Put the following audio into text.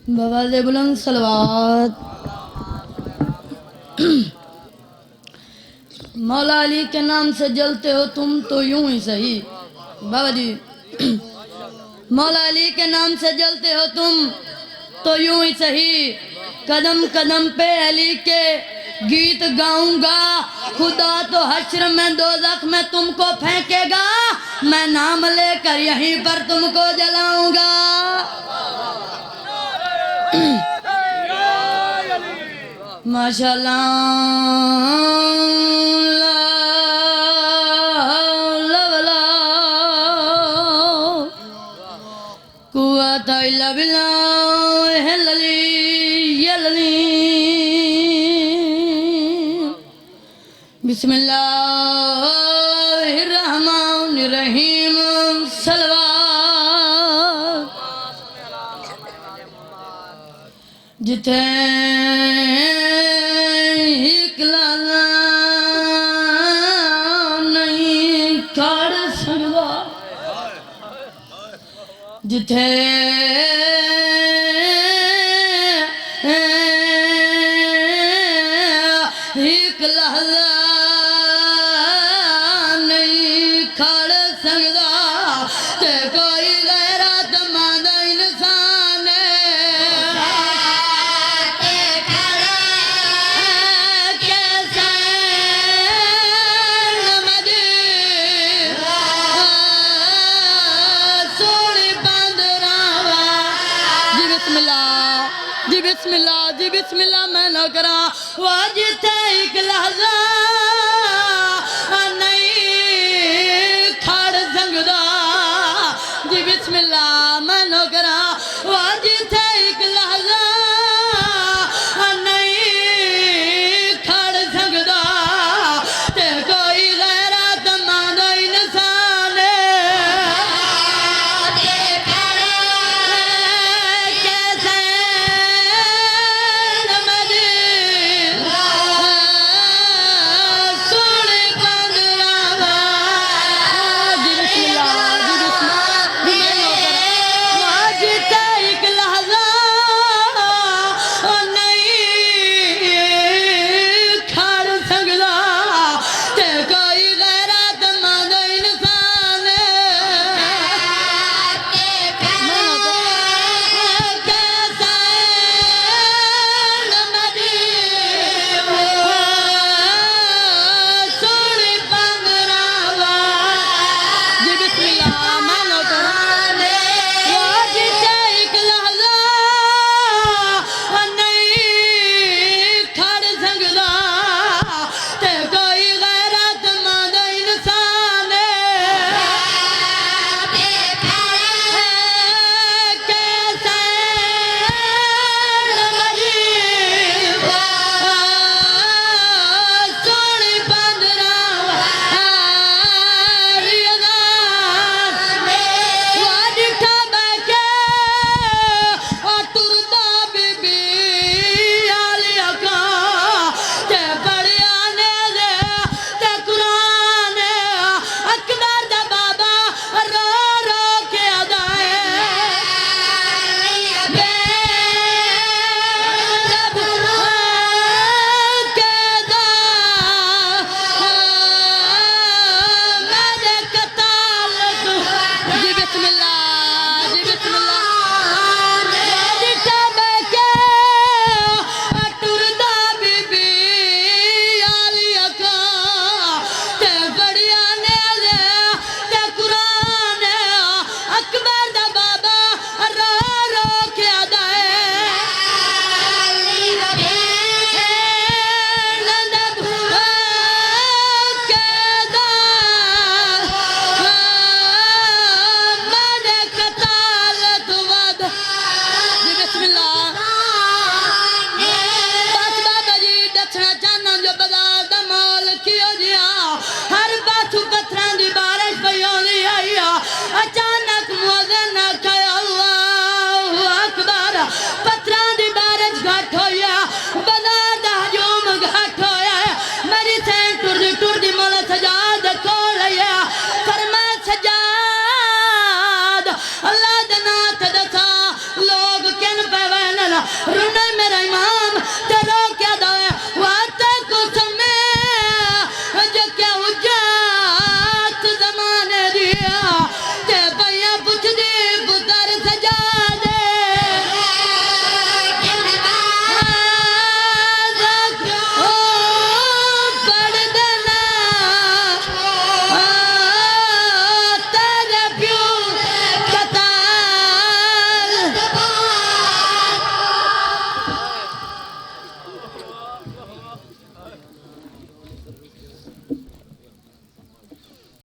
बवाल बुलंद सलवात। मौला अली के नाम से जलते हो तुम तो यूं ही सही। बाबा जी मौला अली के नाम से जलते हो तुम तो यूं ही सही। कदम कदम पे अली के गीत गाऊंगा। खुदा तो हश्र में दोज़ख में तुमको फेंकेगा। मैं नाम लेकर यहीं पर तुमको जलाऊंगा। माशाअल्लाह ला कुव्वत इल्ला बिल्लाह बिस्मिल्लाहिर्रहमानिर्रहीम सलवात। जिथे इकलाला नहीं कर सकदा जिथे इकलाला नहीं खड़ सकदा ते कोई गैरतमंद इंसान बिस्मिल्लाह जी बिस्मिल्लाह मैं न करा वह जिथे एक लहजा नहीं खड़ सकदा जी बिस्मिल्लाह